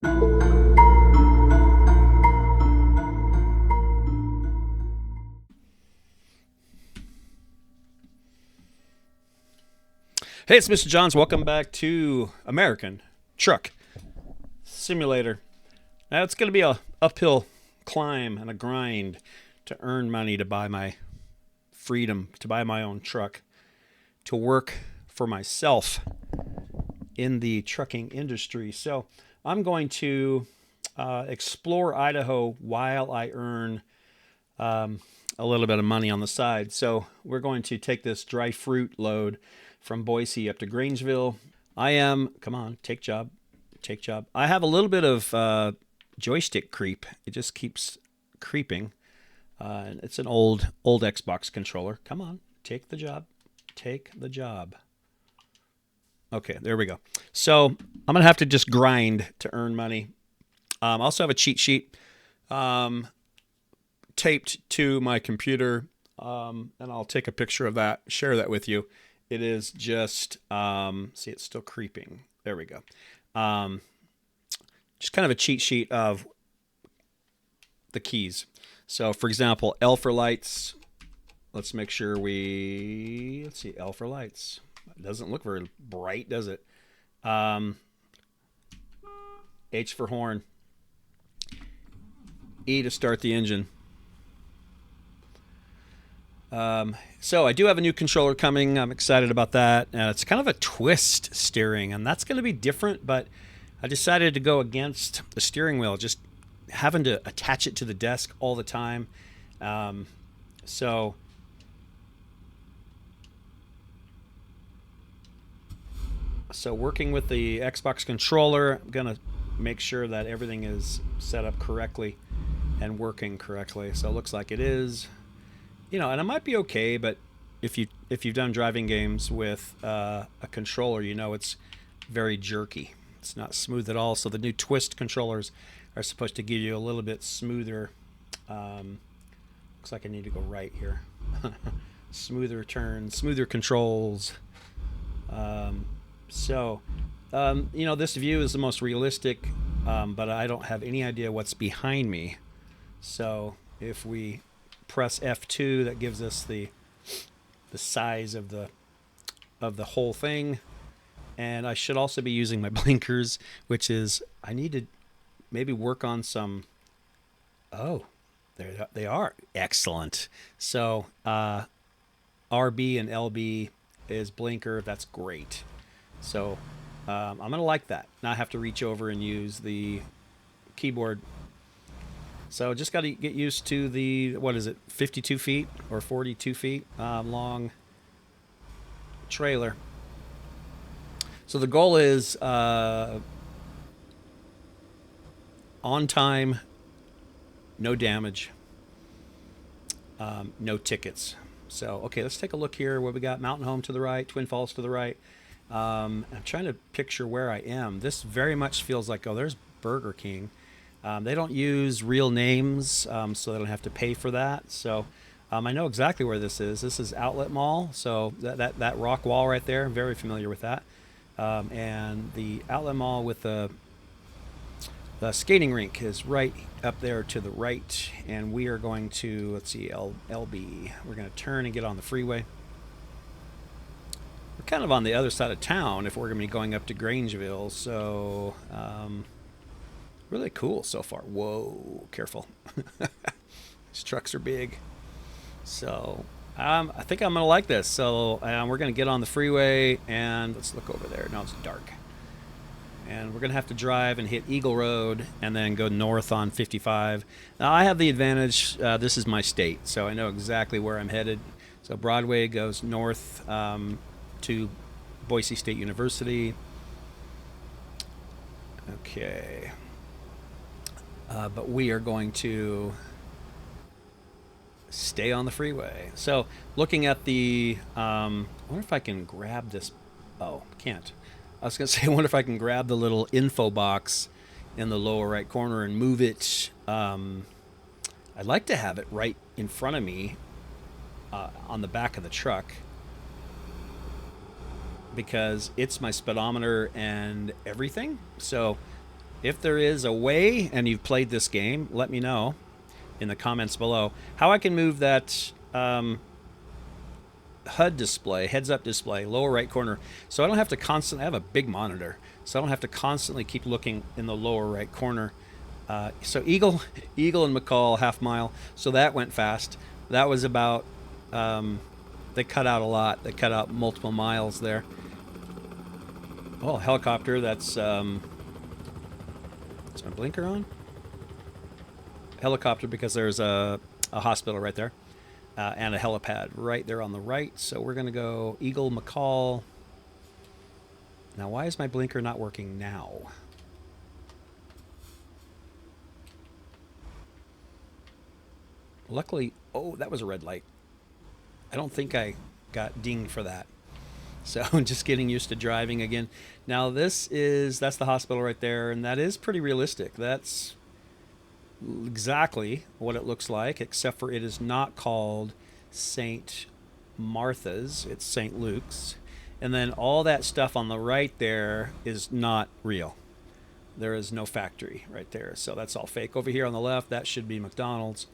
Hey, it's Mr. Johns. Welcome back to American Truck Simulator. Now, it's going to be a uphill climb and a grind to earn money to buy my freedom, to buy my own truck, to work for myself in the trucking industry. So I'm going to explore Idaho while I earn a little bit of money on the side. So we're going to take this dry fruit load from Boise up to Grangeville. Come on, take job. I have a little bit of joystick creep. It just keeps creeping. It's an old Xbox controller. Come on, take the job. Okay, there we go. So I'm going to have to just grind to earn money. I also have a cheat sheet taped to my computer, and I'll take a picture of that, share that with you. It is just, see, it's still creeping. There we go. Just kind of a cheat sheet of the keys. So, for example, L for lights. Let's make sure let's see, L for lights. It doesn't look very bright, does it? H for horn. E to start the engine. So I do have a new controller coming. I'm excited about that. It's kind of a twist steering, and that's going to be different, but I decided to go against the steering wheel, just having to attach it to the desk all the time. So working with the Xbox controller, I'm going to make sure that everything is set up correctly and working correctly. So it looks like it is. And it might be okay, but if you've done driving games with a controller, it's very jerky. It's not smooth at all. So the new twist controllers are supposed to give you a little bit smoother. Looks like I need to go right here. Smoother turns, smoother controls. This view is the most realistic, but I don't have any idea what's behind me. So if we press F2, that gives us the size of the whole thing. And I should also be using my blinkers, which is, I need to maybe work on some. Oh, there they are. Excellent. So RB and LB is blinker. That's great. So I'm gonna like that. Now I have to reach over and use the keyboard. So just got to get used to the, 52 feet or 42 feet long trailer. So the goal is on time, no damage, no tickets. So, okay, let's take a look here. What we got? Mountain Home to the right, Twin Falls to the right. I'm trying to picture where I am. This very much feels like, there's Burger King. They don't use real names, so they don't have to pay for that. So I know exactly where this is. This is Outlet Mall. So that rock wall right there, I'm very familiar with that. And the Outlet Mall with the skating rink is right up there to the right. And we are going to, let's see, LB. We're going to turn and get on the freeway. We're kind of on the other side of town if we're going to be going up to Grangeville. So really cool so far. Whoa, careful. These trucks are big. So I think I'm going to like this. So we're going to get on the freeway, and let's look over there. Now it's dark. And we're going to have to drive and hit Eagle Road and then go north on 55. Now I have the advantage. This is my state, so I know exactly where I'm headed. So Broadway goes north to Boise State University. Okay. But we are going to stay on the freeway. So looking at I wonder if I can grab this. Oh, can't. I was going to say, I wonder if I can grab the little info box in the lower right corner and move it. I'd like to have it right in front of me on the back of the truck, because it's my speedometer and everything. So If there is a way, and you've played this game, let me know in the comments below how I can move that HUD display, heads-up display, lower right corner, so I don't have to constantly. I have a big monitor, so I don't have to constantly keep looking in the lower right corner. So Eagle and McCall half mile. So that went fast. That was about. They cut out a lot. They cut out multiple miles there. Oh, helicopter. That's. Is my blinker on? Helicopter, because there's a hospital right there. And a helipad right there on the right. So we're going to go Eagle McCall. Now, why is my blinker not working now? Luckily, oh, that was a red light. I don't think I got dinged for that. So I'm just getting used to driving again. Now that's the hospital right there, and that is pretty realistic. That's exactly what it looks like, except for it is not called St. Martha's, it's St. Luke's. And then all that stuff on the right there is not real. There is no factory right there, so that's all fake. Over here on the left, that should be McDonald's.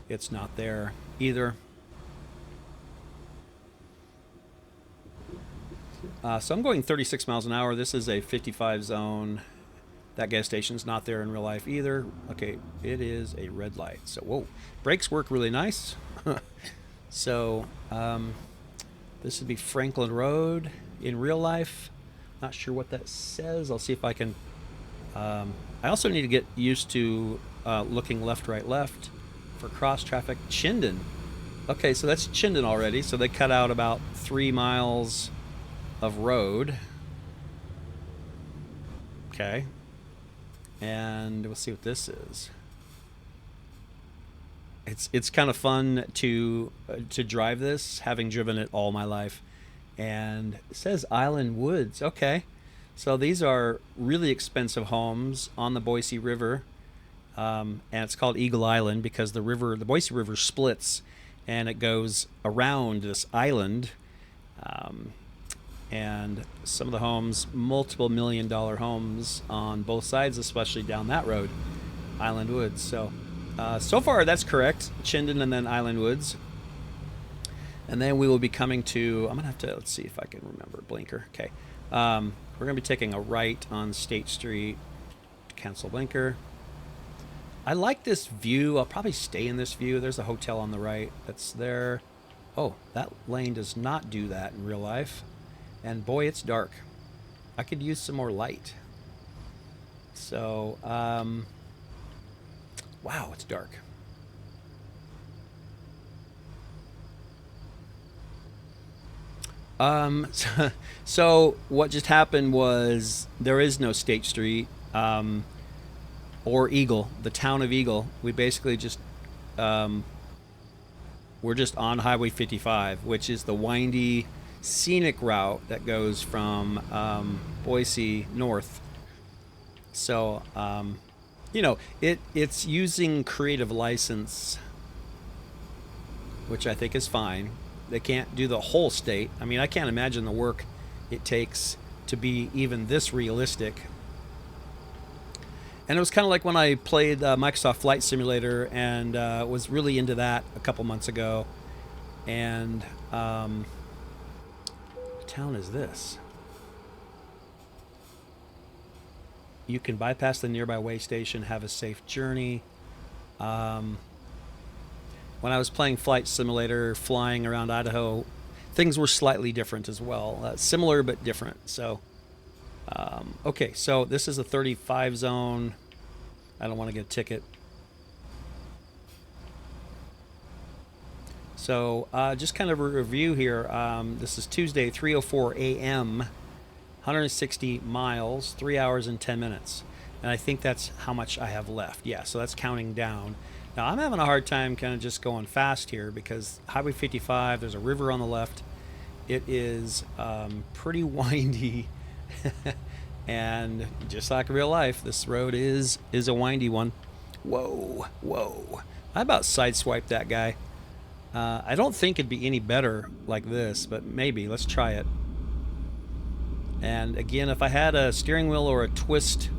It's not there either. So I'm going 36 miles an hour. This is a 55 zone. That gas station's not there in real life either. Okay, it is a red light. So, whoa, brakes work really nice. So, this would be Franklin Road in real life. Not sure what that says. I'll see if I can. I also need to get used to looking left, right, left for cross traffic. Chinden. Okay, so that's Chinden already. So they cut out about 3 miles of road. Okay. And we'll see what this is. It's kind of fun to drive this, having driven it all my life. And it says Island Woods. Okay. So these are really expensive homes on the Boise River. And it's called Eagle Island because the Boise River splits and it goes around this island. And some of the homes, multiple $1 million homes on both sides, especially down that road, Island Woods. So, so far that's correct. Chinden and then Island Woods. And then we will be coming to, I'm going to have to, let's see if I can remember, blinker. Okay. We're going to be taking a right on State Street. Cancel blinker. I like this view. I'll probably stay in this view. There's a hotel on the right that's there. Oh, that lane does not do that in real life. And boy, it's dark. I could use some more light. So, wow, it's dark. So what just happened was there is no State Street or Eagle, the town of Eagle. We basically just we're just on Highway 55, which is the windy, scenic route that goes from Boise north. So you know, it's using creative license, which I think is fine. They can't do the whole state. I mean, I can't imagine the work it takes to be even this realistic. And it was kind of like when I played Microsoft Flight Simulator and was really into that a couple months ago. And what town is this? You can bypass the nearby way station, have a safe journey. When I was playing Flight Simulator, flying around Idaho, things were slightly different as well. Similar but different. So, okay, so this is a 35 zone. I don't want to get a ticket. So, just kind of a review here. This is Tuesday, 3:04 a.m., 160 miles, 3 hours and 10 minutes. And I think that's how much I have left. Yeah, so that's counting down. Now, I'm having a hard time kind of just going fast here because Highway 55, there's a river on the left. It is pretty windy. And just like real life, this road is a windy one. Whoa, whoa. I about sideswiped that guy. I don't think it'd be any better like this, but maybe. Let's try it. And again, if I had a steering wheel or a twist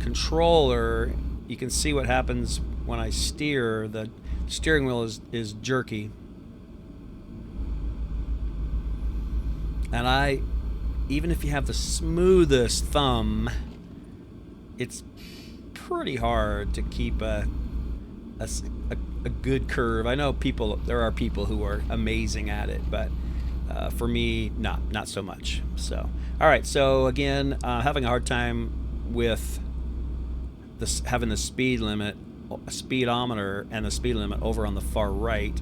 controller, you can see what happens when I steer. The steering wheel is jerky. And even if you have the smoothest thumb, it's pretty hard to keep a good curve. I know there are people who are amazing at it, but for me, not so much. So, all right. So again, having a hard time with having the speedometer and the speed limit over on the far right.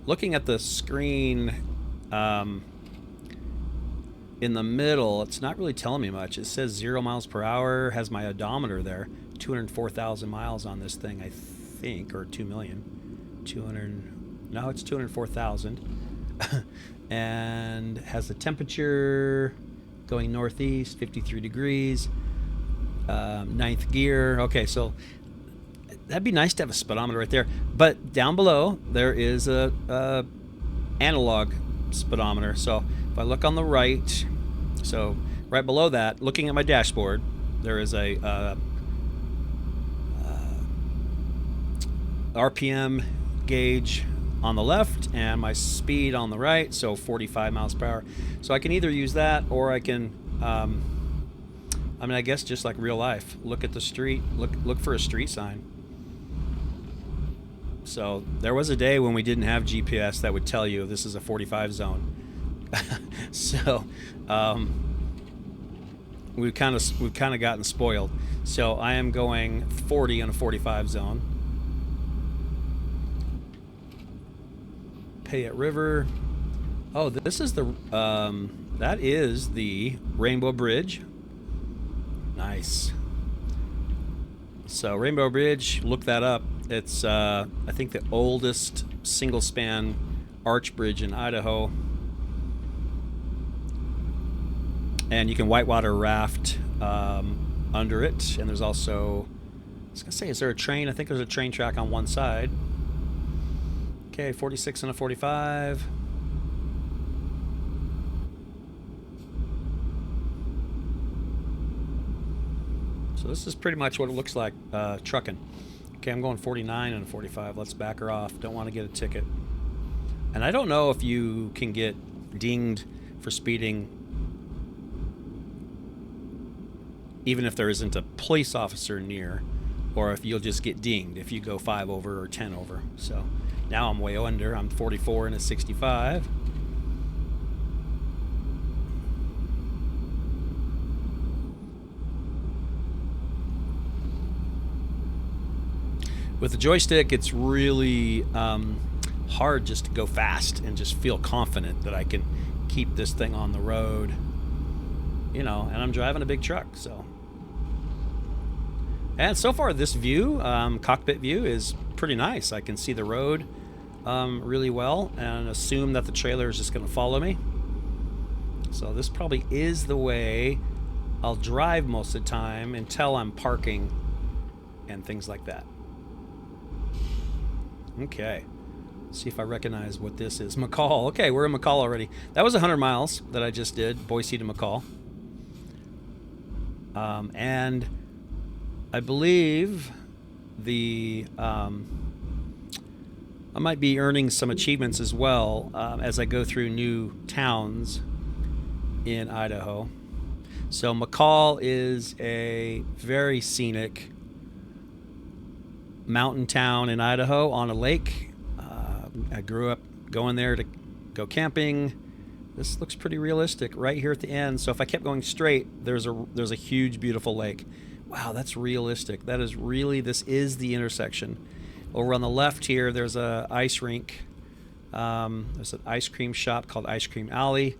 Looking at the screen in the middle, it's not really telling me much. It says 0 miles per hour, has my odometer there. 204,000 miles on this thing, I think, or 2 million. No, it's 204,000. And has the temperature going northeast, 53 degrees. Ninth gear. Okay, so that'd be nice to have a speedometer right there. But down below, there is a analog speedometer. So if I look on the right, so right below that, looking at my dashboard, there is a RPM gauge on the left and my speed on the right, so 45 miles per hour. So I can either use that, or I can, I guess just like real life, look at the street, look for a street sign. So there was a day when we didn't have GPS that would tell you this is a 45 zone. So we've kind of gotten spoiled. So I am going 40 on a 45 zone. Payette River. Oh, this is that is the Rainbow Bridge. Nice. So Rainbow Bridge, look that up. It's I think the oldest single span arch bridge in Idaho. And you can whitewater raft under it. And there's also, I was gonna say, is there a train? I think there's a train track on one side. Okay, 46 and a 45. So this is pretty much what it looks like trucking. Okay, I'm going 49 and a 45. Let's back her off. Don't want to get a ticket. And I don't know if you can get dinged for speeding even if there isn't a police officer near, or if you'll just get dinged if you go 5 over or 10 over. So now I'm way under. I'm 44 and a 65. With the joystick, it's really hard just to go fast and just feel confident that I can keep this thing on the road. You know, and I'm driving a big truck, so. And so far, this view, cockpit view, is pretty nice. I can see the road really well and assume that the trailer is just going to follow me. So this probably is the way I'll drive most of the time until I'm parking and things like that. Okay. Let's see if I recognize what this is. McCall. Okay, we're in McCall already. That was 100 miles that I just did, Boise to McCall. And I believe I might be earning some achievements as well as I go through new towns in Idaho. So McCall is a very scenic mountain town in Idaho on a lake. I grew up going there to go camping. This looks pretty realistic right here at the end. So if I kept going straight, there's a huge, beautiful lake. Wow, that's realistic. That is really, this is the intersection. Over on the left here, there's a ice rink. There's an ice cream shop called Ice Cream Alley,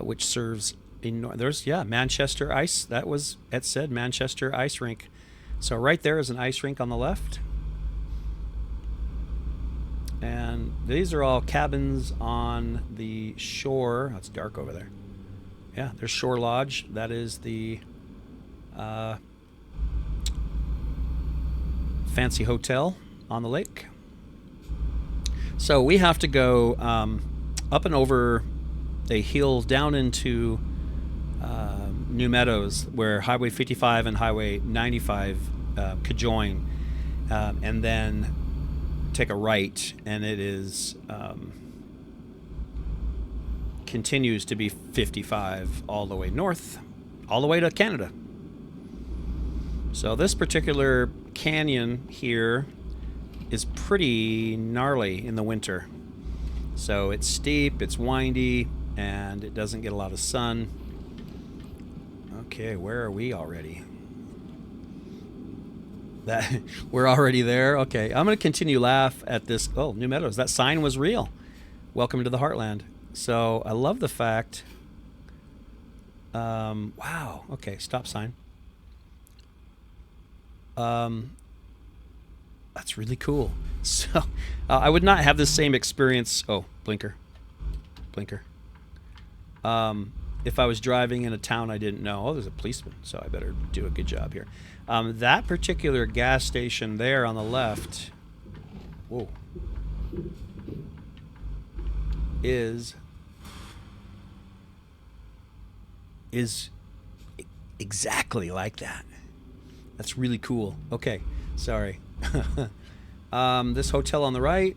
which serves, Manchester Ice. It said Manchester Ice Rink. So right there is an ice rink on the left. And these are all cabins on the shore. Oh, it's dark over there. Yeah, there's Shore Lodge. That is the fancy hotel on the lake. So we have to go up and over a hill down into New Meadows, where Highway 55 and Highway 95 could join, and then take a right, and it is continues to be 55 all the way north, all the way to Canada. So this particular canyon here is pretty gnarly in the winter. So it's steep, it's windy, and it doesn't get a lot of sun. Okay, where are we already? That we're already there. Okay, I'm going to continue laugh at this. Oh, New Meadows. That sign was real. Welcome to the Heartland. So I love the fact. Wow. Okay, stop sign. That's really cool. So I would not have the same experience. Oh, blinker. If I was driving in a town I didn't know. Oh, there's a policeman, so I better do a good job here. That particular gas station there on the left, whoa, is exactly like that. That's really cool. Okay, sorry. This hotel on the right,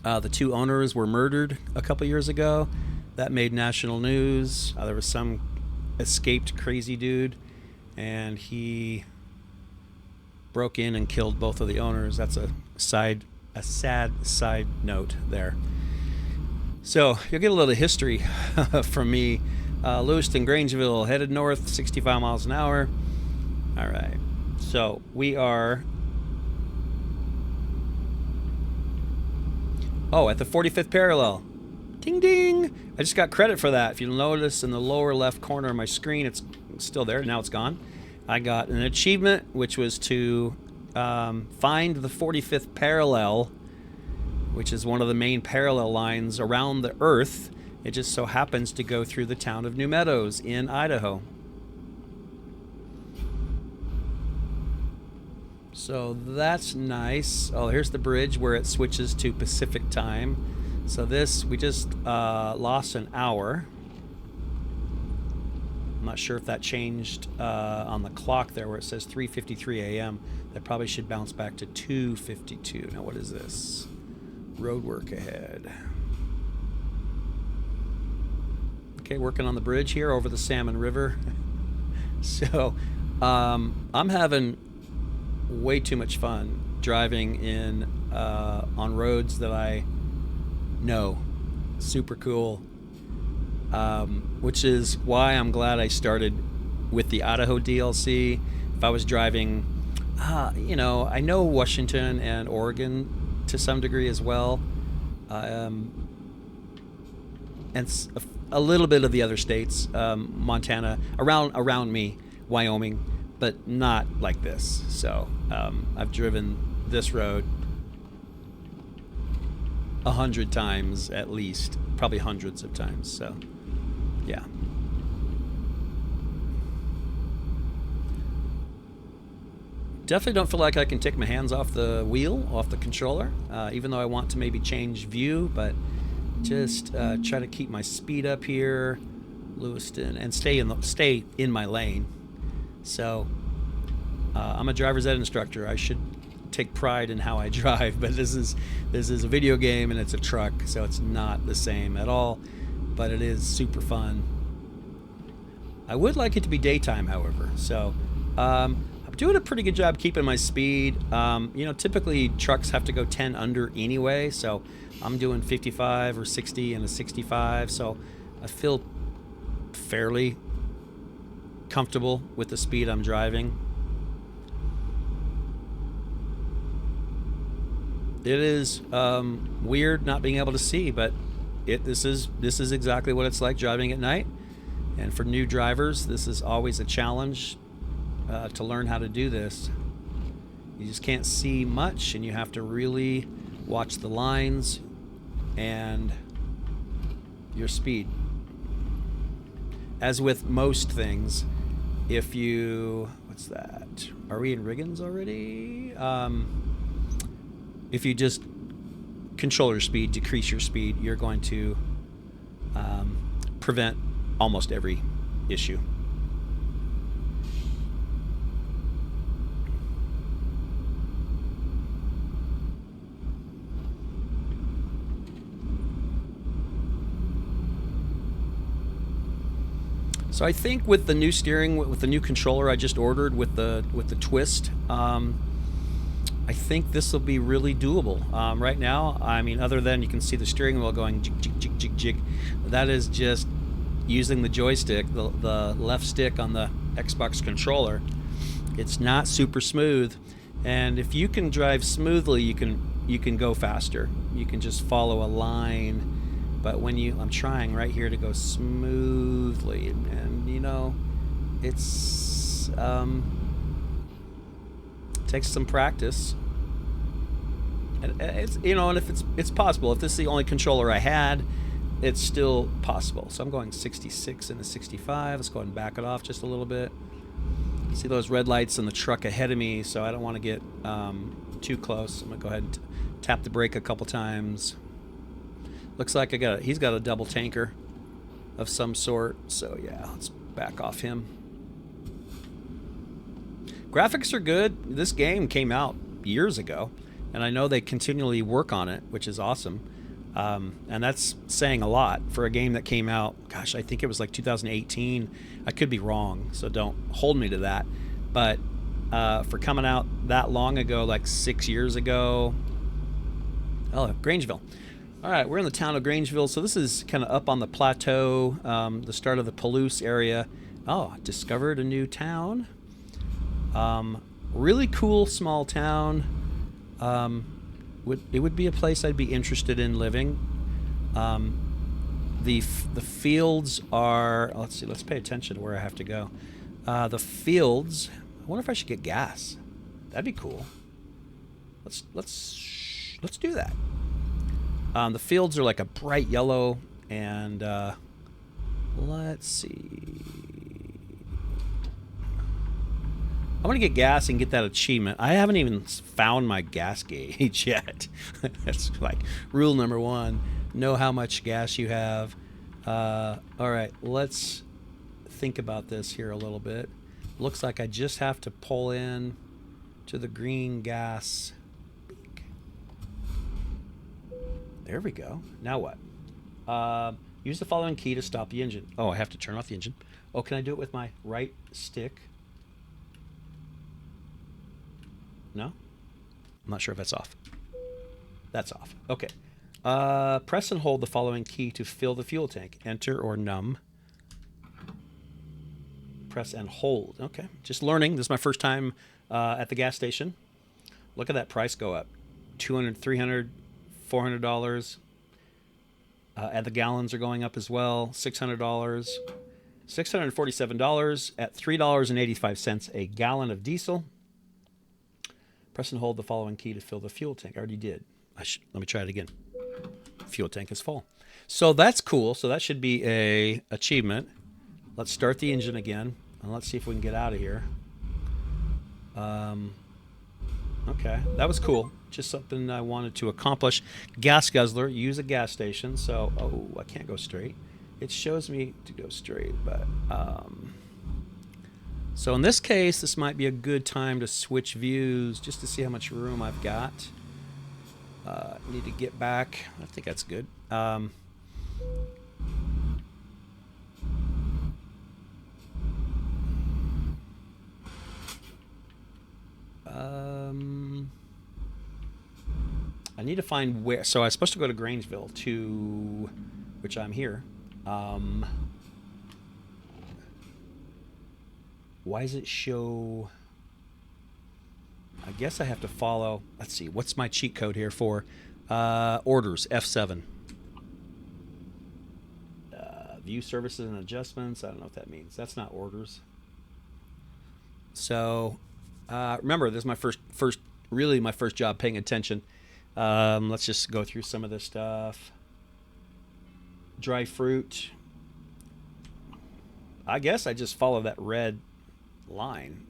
the two owners were murdered a couple years ago. That made national news. There was some escaped crazy dude, and he broke in and killed both of the owners. That's a sad side note there. So you'll get a little history from me. Lewiston, Grangeville, headed north, 65 miles an hour. All right. So we are... Oh, at the 45th parallel. Ding, ding. I just got credit for that. If you'll notice in the lower left corner of my screen, it's still there. Now it's gone. I got an achievement, which was to find the 45th parallel, which is one of the main parallel lines around the Earth. It just so happens to go through the town of New Meadows in Idaho. So that's nice. Oh, here's the bridge where it switches to Pacific time. So this, we just lost an hour. I'm not sure if that changed on the clock there where it says 3:53 a.m. That probably should bounce back to 2:52. Now what is this? Road work ahead. Okay, working on the bridge here over the Salmon River. So I'm having way too much fun driving in on roads that I know. Super cool. Which is why I'm glad I started with the Idaho DLC. If I was driving, I know Washington and Oregon to some degree as well, and a little bit of the other states, Montana, around me, Wyoming, but not like this. So I've driven this road 100 times at least, probably hundreds of times. So yeah. Definitely don't feel like I can take my hands off the wheel, off the controller, even though I want to maybe change view, but just try to keep my speed up here, Lewiston, and stay in my lane. So I'm a driver's ed instructor. I should take pride in how I drive, but this is a video game and it's a truck, so it's not the same at all, but it is super fun. I would like it to be daytime, however, so I'm doing a pretty good job keeping my speed. Typically trucks have to go 10 under anyway, so I'm doing 55 or 60 and a 65, so I feel fairly comfortable with the speed I'm driving. It is weird not being able to see, but this is exactly what it's like driving at night. And for new drivers, this is always a challenge to learn how to do this. You just can't see much, and you have to really watch the lines and your speed. As with most things, if you... What's that? Are we in Riggins already? If you just control your speed, decrease your speed, you're going to prevent almost every issue. So I think with the new steering, with the new controller I just ordered, with the twist, I think this will be really doable. Right now, I mean, other than you can see the steering wheel going jig, jig, jig, jig, jig, that is just using the joystick, the left stick on the Xbox controller. It's not super smooth, and if you can drive smoothly, you can go faster. You can just follow a line. But when I'm trying right here to go smoothly, and you know, it's takes some practice. And it's, you know, and if it's possible. If this is the only controller I had, it's still possible. So I'm going 66 into 65. Let's go ahead and back it off just a little bit. See those red lights in the truck ahead of me, so I don't want to get too close. I'm gonna go ahead and tap the brake a couple times. Looks like he's got a double tanker of some sort. So yeah, let's back off him. Graphics are good. This game came out years ago, and I know they continually work on it, which is awesome. And that's saying a lot for a game that came out, gosh, I think it was like 2018. I could be wrong, so don't hold me to that. But for coming out that long ago, like 6 years ago. Oh, Grangeville. All right, we're in the town of Grangeville, so this is kind of up on the plateau, the start of the Palouse area. Oh, discovered a new town. Really cool small town. It would be a place I'd be interested in living. The fields are, let's see, let's pay attention to where I have to go. The fields, I wonder if I should get gas. That'd be cool. Let's do that. The fields are like a bright yellow, and let's see. I want to get gas and get that achievement. I haven't even found my gas gauge yet. That's like rule number 1. Know how much gas you have. All right, let's think about this here a little bit. Looks like I just have to pull in to the green gas. There we go. Now what? Use the following key to stop the engine. Oh, I have to turn off the engine. Oh, can I do it with my right stick? No? I'm not sure if that's off. That's off. Okay. Press and hold the following key to fill the fuel tank. Enter or num. Press and hold. Okay. Just learning. This is my first time at the gas station. Look at that price go up. $200, $300, $400. And the gallons are going up as well. $600. $647 at $3.85 a gallon of diesel. Press and hold the following key to fill the fuel tank. I already did. Let me try it again. Fuel tank is full. So that's cool. So that should be a achievement. Let's start the engine again, and let's see if we can get out of here. Okay, that was cool. Just something I wanted to accomplish. Gas guzzler, use a gas station. So, oh, I can't go straight. It shows me to go straight, but so in this case, this might be a good time to switch views just to see how much room I've got. Need to get back. I think that's good. I need to find where. So I was supposed to go to Grangeville, to which I'm here. Why does it show? I guess I have to follow. Let's see. What's my cheat code here for orders? F7. View services and adjustments. I don't know what that means. That's not orders. So remember, this is my really my first job paying attention. Let's just go through some of this stuff. Dry fruit. I guess I just follow that red line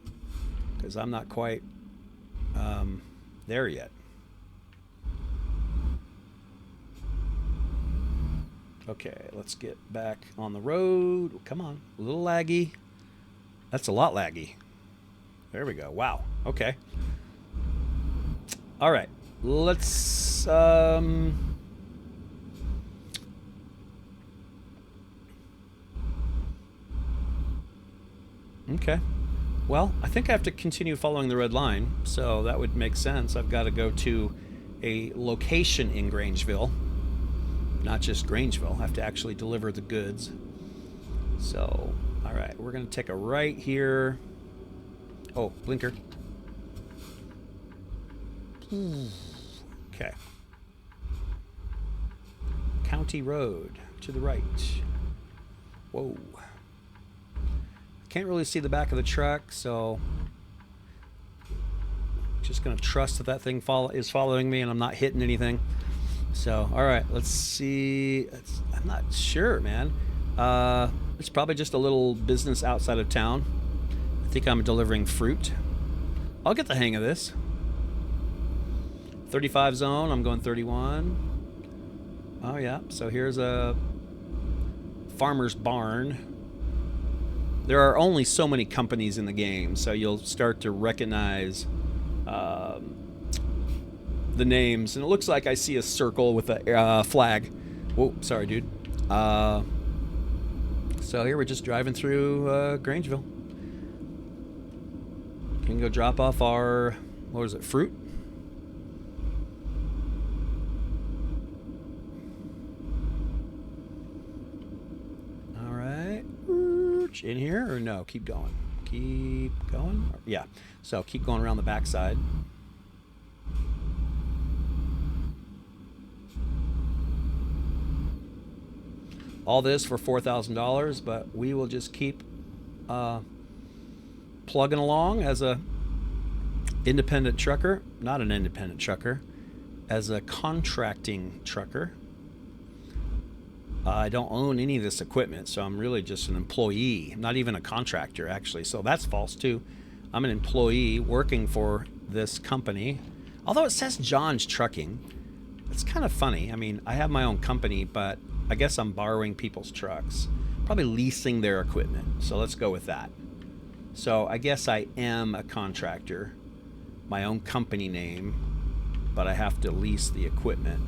because I'm not quite there yet. Okay, let's get back on the road. Come on, a little laggy. That's a lot laggy. There we go. Wow. Okay. All right. Let's Okay. Well, I think I have to continue following the red line, so that would make sense. I've got to go to a location in Grangeville, not just Grangeville. I have to actually deliver the goods. So, all right, we're going to take a right here. Oh, blinker. Okay. County Road to the right. Whoa. Can't really see the back of the truck, so just going to trust that that thing is following me and I'm not hitting anything. So, all right, let's see. I'm not sure, man. It's probably just a little business outside of town. I think I'm delivering fruit. I'll get the hang of this. 35 zone, I'm going 31. Oh, yeah, so here's a farmer's barn. There are only so many companies in the game, so you'll start to recognize the names. And it looks like I see a circle with a flag. Whoa, sorry, dude. So here we're just driving through Grangeville. Can go drop off our, what is it, fruit? All right. In here or no? Keep going. Keep going? Yeah. So keep going around the backside. All this for $4,000, but we will just keep plugging along as a independent trucker. Not an independent trucker, as a contracting trucker. I don't own any of this equipment, so I'm really just an employee. I'm not even a contractor, actually. So that's false, too. I'm an employee working for this company. Although it says John's Trucking. It's kind of funny. I mean, I have my own company, but I guess I'm borrowing people's trucks. Probably leasing their equipment. So let's go with that. So I guess I am a contractor. My own company name. But I have to lease the equipment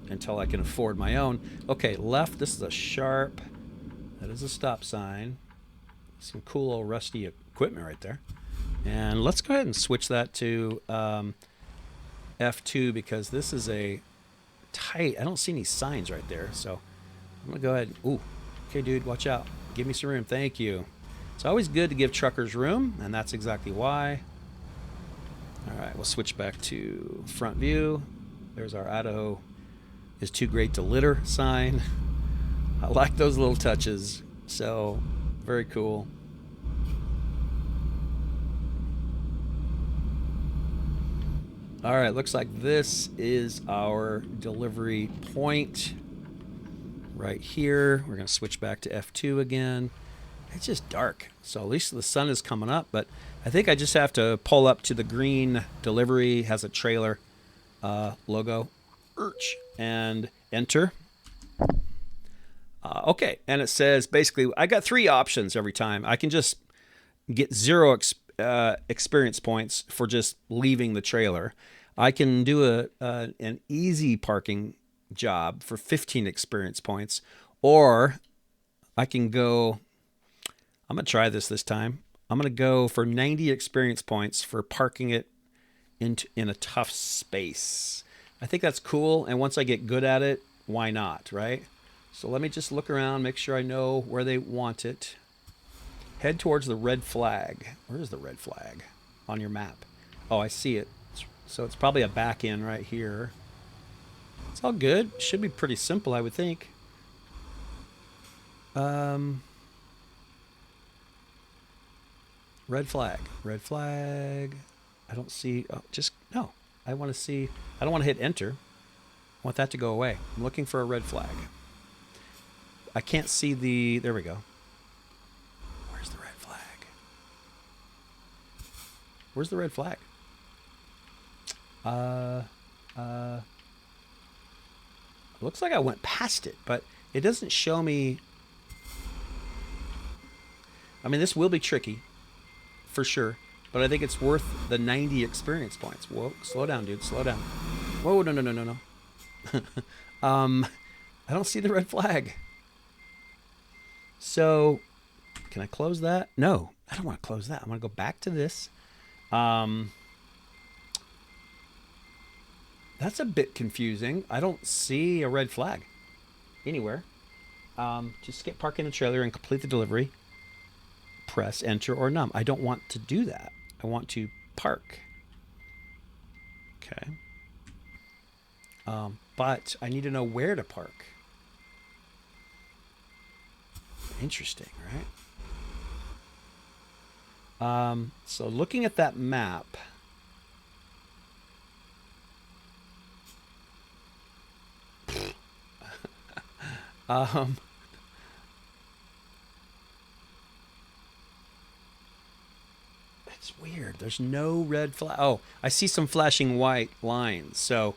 until I can afford my own. Okay, left. This is a sharp. That is a stop sign. Some cool old rusty equipment right there. And let's go ahead and switch that to F2 because this is a tight. I don't see any signs right there. So I'm going to go ahead. Ooh, okay, dude, watch out. Give me some room. Thank you. It's always good to give truckers room, and that's exactly why. All right, we'll switch back to front view. There's our Idaho is too great to litter sign. I like those little touches. So, very cool. All right, looks like this is our delivery point right here. We're going to switch back to F2 again. It's just dark, so at least the sun is coming up, but I think I just have to pull up to the green delivery, has a trailer logo, and enter. Okay, and it says basically I got 3 options every time. I can just get 0 experience points for just leaving the trailer. I can do an easy parking job for 15 experience points, or I can go. I'm gonna try this time. I'm gonna go for 90 experience points for parking it in a tough space. I think that's cool, and once I get good at it, why not, right? So let me just look around, make sure I know where they want it. Head towards the red flag. Where is the red flag on your map? Oh, I see it. So it's probably a back end right here. It's all good. Should be pretty simple, I would think. Red flag. Red flag. I don't see. Oh, just no. I want to see. I don't want to hit enter. I want that to go away. I'm looking for a red flag. I can't see the. There we go. Where's the red flag? Where's the red flag? Looks like I went past it, but it doesn't show me. I mean, this will be tricky, for sure, but I think it's worth the 90 experience points. Whoa, slow down, dude, slow down. Whoa, no. I don't see the red flag. So, Can I close that? No, I don't want to close that. I want to go back to this. That's a bit confusing. I don't see a red flag anywhere. Just get park in the trailer and complete the delivery. Press enter or num. I don't want to do that. I want to park. Okay. But I need to know where to park. Interesting, right? So looking at that map, it's weird. There's no red flag. Oh, I see some flashing white lines. So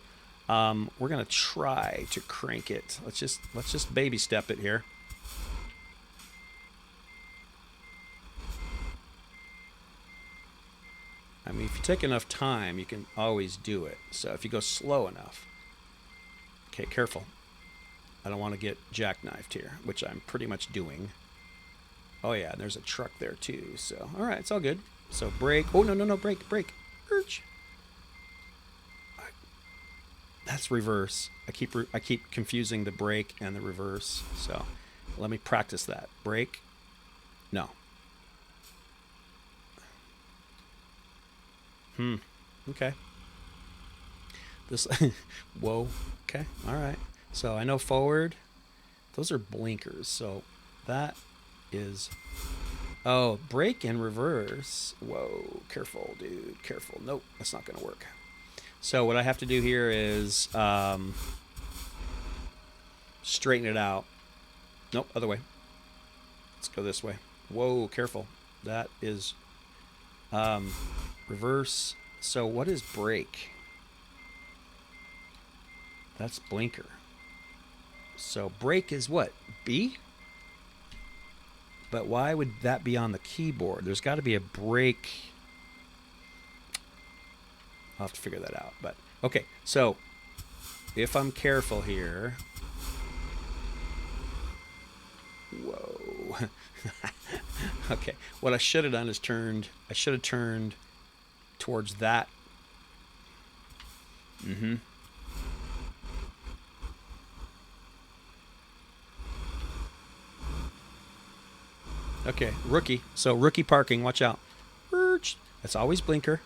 we're gonna try to crank it. Let's just baby step it here. I mean, if you take enough time, you can always do it. So if you go slow enough. Okay, careful. I don't want to get jackknifed here, which I'm pretty much doing. Oh yeah, and there's a truck there too. So all right, it's all good. So brake. Oh no, brake. Urge. That's reverse. I keep confusing the brake and the reverse. So let me practice that. Brake. No. Okay. This. Whoa. Okay. All right. So I know forward. Those are blinkers. So that is. Oh, brake and reverse. Whoa. Careful, dude. Careful. Nope. That's not going to work. So what I have to do here is straighten it out. Nope. Other way. Let's go this way. Whoa. Careful. That is reverse. So what is brake? That's blinker. So brake is what? B? But why would that be on the keyboard? There's got to be a brake. I'll have to figure that out. But okay, so if I'm careful here. Whoa. Okay, what I should have done is I should have turned towards that. Okay, rookie. So rookie parking, watch out. That's always blinker.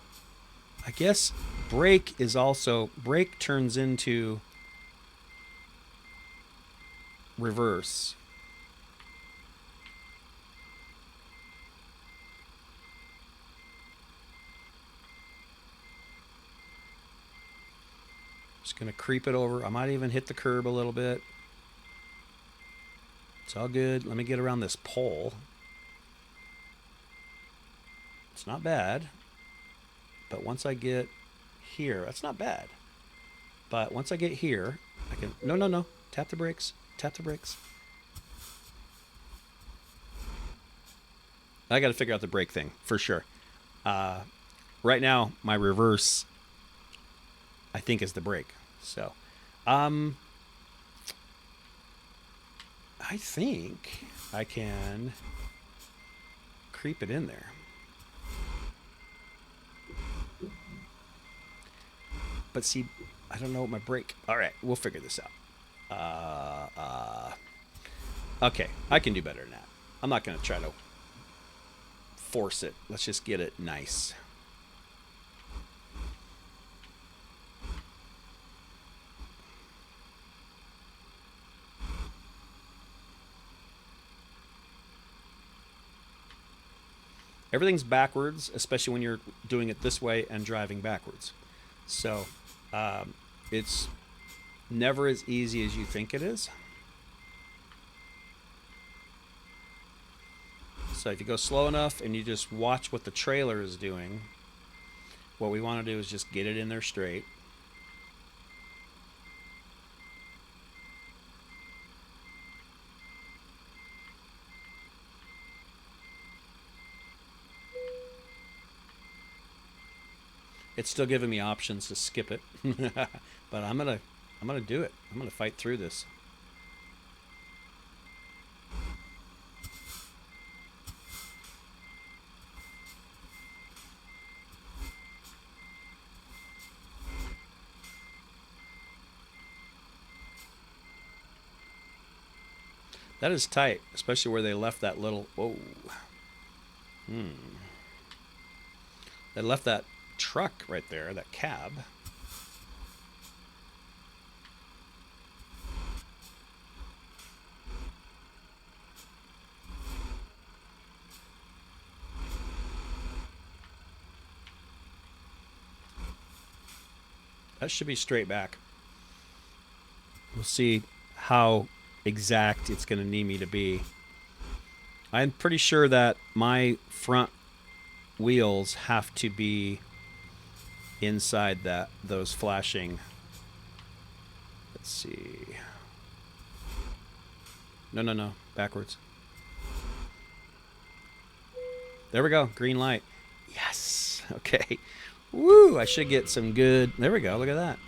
I guess brake is also, brake turns into reverse. Just going to creep it over. I might even hit the curb a little bit. It's all good. Let me get around this pole. It's not bad. But once I get here, that's not bad. But once I get here, I can... No. Tap the brakes. Tap the brakes. I got to figure out the brake thing, for sure. Right now, my reverse, I think, is the brake. So, I think I can creep it in there. But see, I don't know what my brake... All right, we'll figure this out. Okay, I can do better than that. I'm not going to try to force it. Let's just get it nice. Everything's backwards, especially when you're doing it this way and driving backwards. So it's never as easy as you think it is. So if you go slow enough and you just watch what the trailer is doing, what we want to do is just get it in there straight. It's still giving me options to skip it, but I'm gonna do it. I'm gonna fight through this. That is tight, especially where they left that little. Whoa. They left that truck right there, that cab. That should be straight back. We'll see how exact it's going to need me to be. I'm pretty sure that my front wheels have to be inside those flashing. Let's see. No. Backwards. There we go. Green light. Yes. Okay. Woo. I should get some good. There we go. Look at that.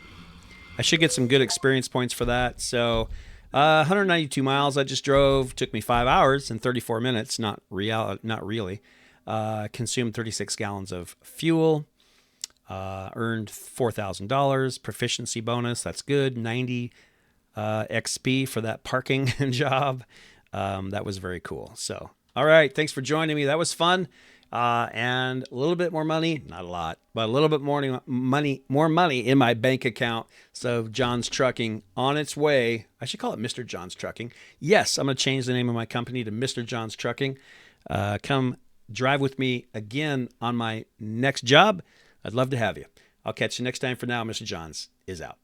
I should get some good experience points for that. So, 192 miles I just drove. Took me 5 hours and 34 minutes. Not really. Consumed 36 gallons of fuel. Earned $4,000 proficiency bonus. That's good. 90 XP for that parking job. That was very cool. So, all right. Thanks for joining me. That was fun. And a little bit more money, not a lot, but a little bit more money in my bank account. So John's Trucking on its way. I should call it Mr. John's Trucking. Yes, I'm going to change the name of my company to Mr. John's Trucking. Come drive with me again on my next job. I'd love to have you. I'll catch you next time. For now, Mr. John's is out.